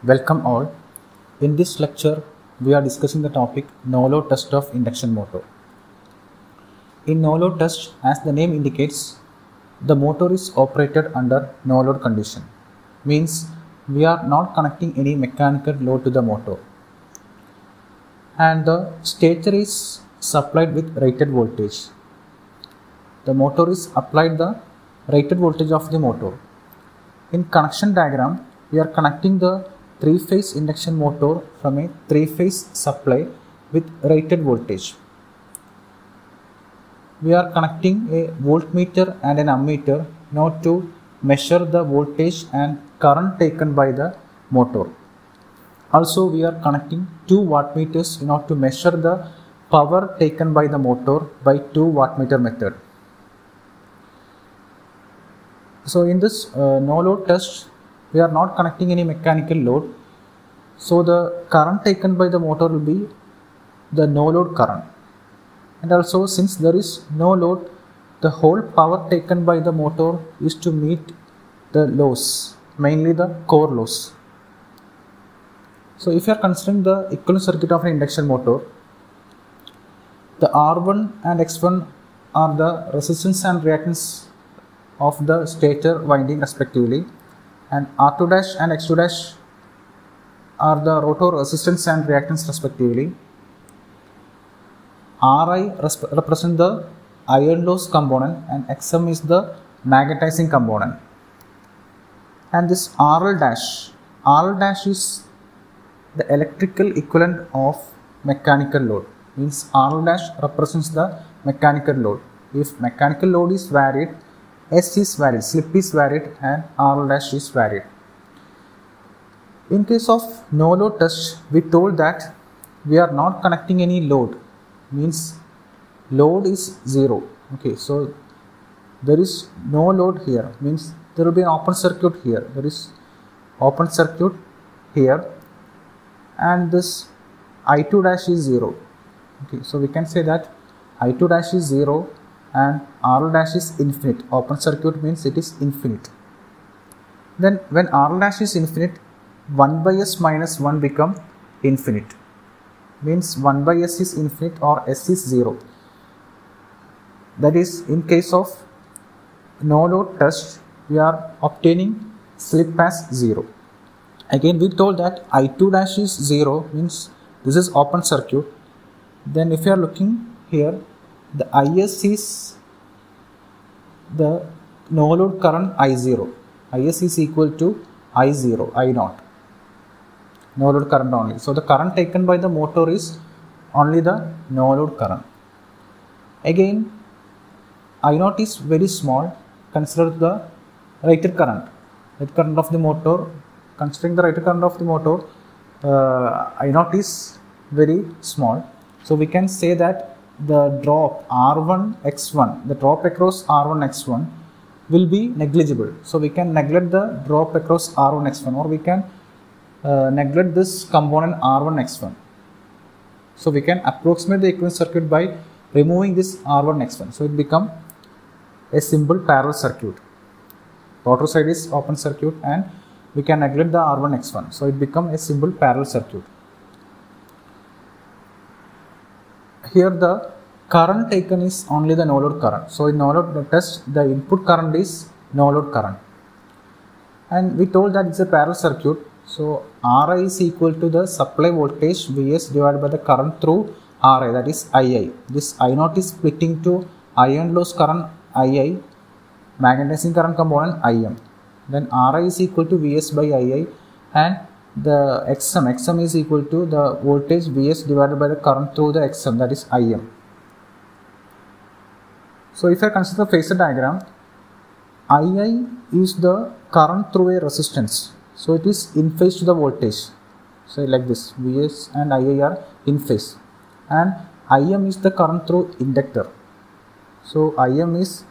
Welcome all. In this lecture, we are discussing the topic no-load test of induction motor. In no-load test, as the name indicates, the motor is operated under no-load condition. Means we are not connecting any mechanical load to the motor. And the stator is supplied with rated voltage. The motor is applied the rated voltage of the motor. In connection diagram, we are connecting the three-phase induction motor from a three-phase supply with rated voltage. We are connecting a voltmeter and an ammeter now to measure the voltage and current taken by the motor. Also, we are connecting two wattmeters in order to measure the power taken by the motor by two wattmeter method. So in this no-load test, we are not connecting any mechanical load. So the current taken by the motor will be the no-load current. And also, since there is no load, the whole power taken by the motor is to meet the loss, mainly the core loss. So if you are considering the equivalent circuit of an induction motor, the R1 and X1 are the resistance and reactance of the stator winding respectively, and R2 dash and X2 dash are the rotor resistance and reactance respectively. Ri represents the iron loss component and Xm is the magnetizing component. And this RL dash is the electrical equivalent of mechanical load. Means RL dash represents the mechanical load. If mechanical load is varied, S is varied, slip is varied, and RL dash is varied. In case of no load test, we told that we are not connecting any load. Means load is 0. Okay, so there is no load here. Means there will be an open circuit here. There is open circuit here, and this I2 dash is 0. Okay, so we can say that I2 dash is 0 and RL dash is infinite. Open circuit means it is infinite. Then when RL dash is infinite, 1 by S minus 1 become infinite. Means 1 by S is infinite or S is 0. That is, in case of no load test, we are obtaining slip as 0. Again, we told that I2 dash is 0, means this is open circuit. Then if you are looking here, the IS is the no load current I0. IS is equal to I0, I0. No load current only. So the current taken by the motor is only the no load current. Again, I0 is very small. Consider the rated current. Rated current of the motor. Considering the rated current of the motor, I0 is very small. So we can say that the drop R1 X1, the drop across R1 X1 will be negligible. So we can neglect the drop across R1 X1, or we can neglect this component R1 X1. So we can approximate the equivalent circuit by removing this R1 X1. So it become a simple parallel circuit. Rotor side is open circuit and we can neglect the R1 X1. So it become a simple parallel circuit. Here the current taken is only the no load current. So in no load test, the input current is no load current. And we told that it's a parallel circuit. So Ri is equal to the supply voltage Vs divided by the current through Ri, that is Ii. This I0 is split into iron loss current Ii, magnetizing current component Im. Then Ri is equal to Vs by Ii, and the Xm is equal to the voltage Vs divided by the current through the Xm, that is Im. So if I consider the phasor diagram, Ii is the current through a resistance. So it is in phase to the voltage. So like this, Vs and Ii are in phase. And Im is the current through inductor. So Im is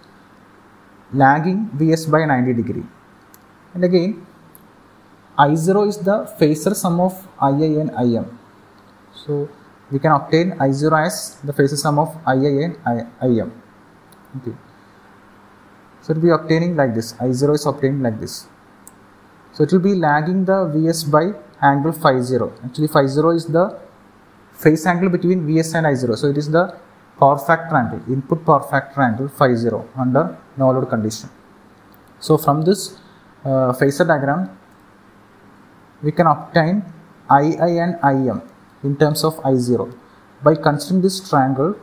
lagging Vs by 90 degree. And again, I0 is the phasor sum of Ii and Im. So we can obtain I0 as the phasor sum of Ii and Im. Okay. So it will be obtaining like this. I0 is obtained like this. So it will be lagging the Vs by angle phi 0. Actually phi 0 is the phase angle between Vs and I0. So it is the power factor angle, input power factor angle phi 0 under no load condition. So from this phasor diagram, we can obtain II and Im in terms of I0 by considering this triangle.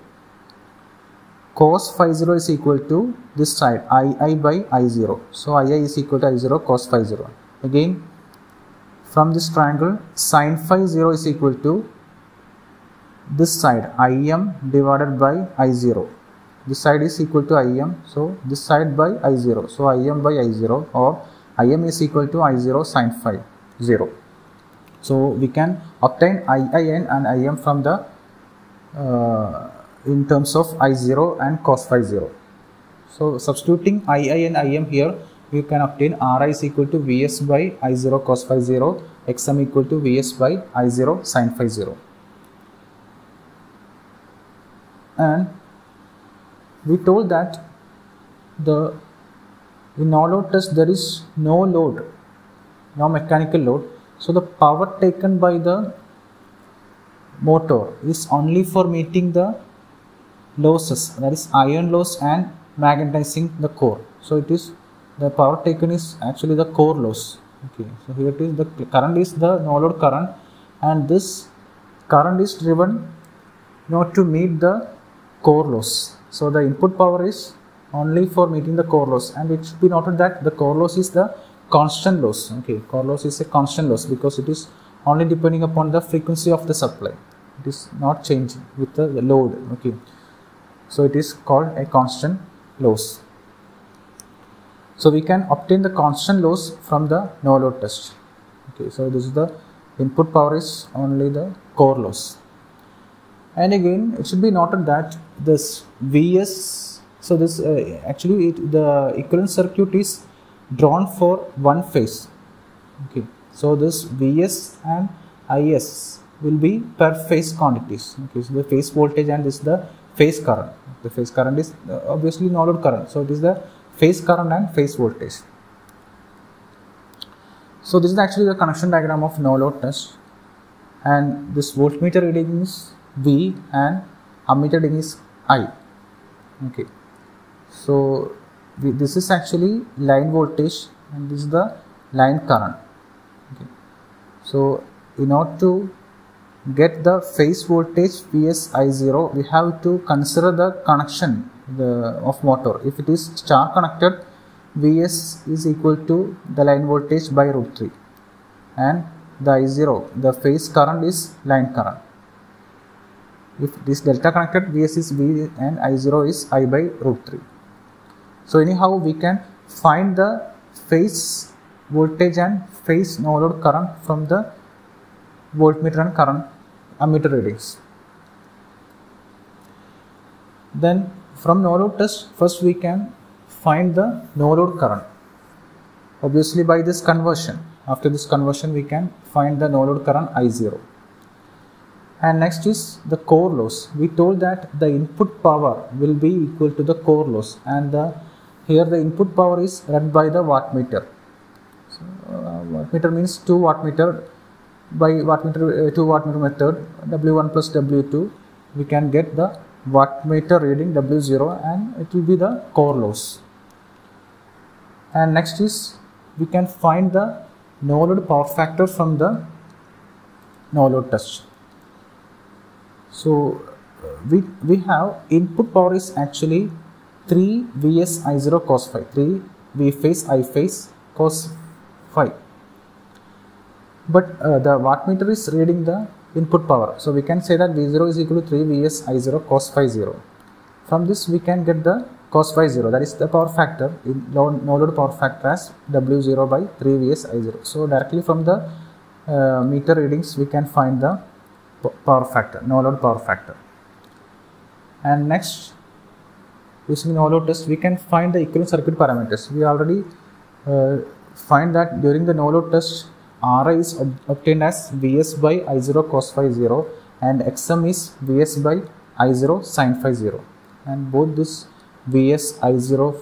Cos phi 0 is equal to this side II by I0. So II is equal to I0 cos phi 0. Again, from this triangle, sin phi 0 is equal to this side Im divided by I0. This side is equal to Im, so this side by I0. So Im by I0, or Im is equal to I0 sin phi 0. So we can obtain IIN and Im from the in terms of I0 and cos phi 0. So substituting II and Im here, we can obtain Ri is equal to Vs by I0 cos phi 0, Xm equal to Vs by I0 sin phi 0. And we told that in no load test there is no load, no mechanical load. So the power taken by the motor is only for meeting the losses, that is iron loss and magnetizing the core. So it is the power taken is actually the core loss. Okay, so here it is, the current is the no load current, and this current is driven not to meet the core loss. So the input power is only for meeting the core loss, and it should be noted that the core loss is the constant loss. Okay, core loss is a constant loss because it is only depending upon the frequency of the supply. It is not changing with the load. Okay, so it is called a constant loss. So we can obtain the constant loss from the no load test. Okay, so this is the input power is only the core loss. And again, it should be noted that this Vs, so this actually the equivalent circuit is drawn for one phase. Okay, so this Vs and Is will be per phase quantities. Okay, so the phase voltage and this is the phase current. The phase current is obviously no load current, so it is the phase current and phase voltage. So this is actually the connection diagram of no load test, and this voltmeter reading is V and ammeter reading is I. Okay, so this is actually line voltage and this is the line current. Okay, so in order to get the phase voltage Vs I0, we have to consider the connection of motor. If it is star connected, Vs is equal to the line voltage by root 3, and the I0, the phase current, is line current. If it is delta connected, Vs is V and I0 is I by root 3. So anyhow, we can find the phase voltage and phase no load current from the voltmeter and current ammeter readings. Then from no load test, first we can find the no load current. Obviously by this conversion, after this conversion we can find the no load current I0. And next is the core loss. We told that the input power will be equal to the core loss, and here the input power is read by the wattmeter. So wattmeter means 2 wattmeter. By wattmeter 2 wattmeter method, W1 plus W2, we can get the wattmeter reading W0, and it will be the core loss. And next is we can find the no load power factor from the no load test. So we have input power is actually 3 Vs I0 cos phi, 3 V phase I phase cos phi. But the wattmeter is reading the input power. So we can say that V0 is equal to 3 Vs I0 cos phi 0. From this we can get the cos phi 0, that is the power factor in no load power factor as W0 by 3 Vs I0. So directly from the meter readings we can find the power factor, no load power factor. And next, using no load test, we can find the equivalent circuit parameters. We already find that during the no load test, Ri is obtained as Vs by I0 cos phi 0 and Xm is Vs by I0 sin phi 0, and both this Vs I0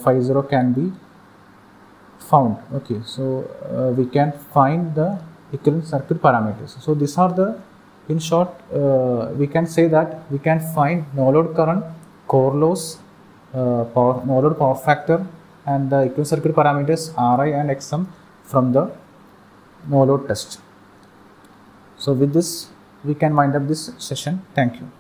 phi 0 can be found. Okay, so we can find the equivalent circuit parameters. So these are the, in short, we can say that we can find no load current, core loss, no load power factor, and the equivalent circuit parameters Ri and Xm from the no load test. So with this we can wind up this session. Thank you.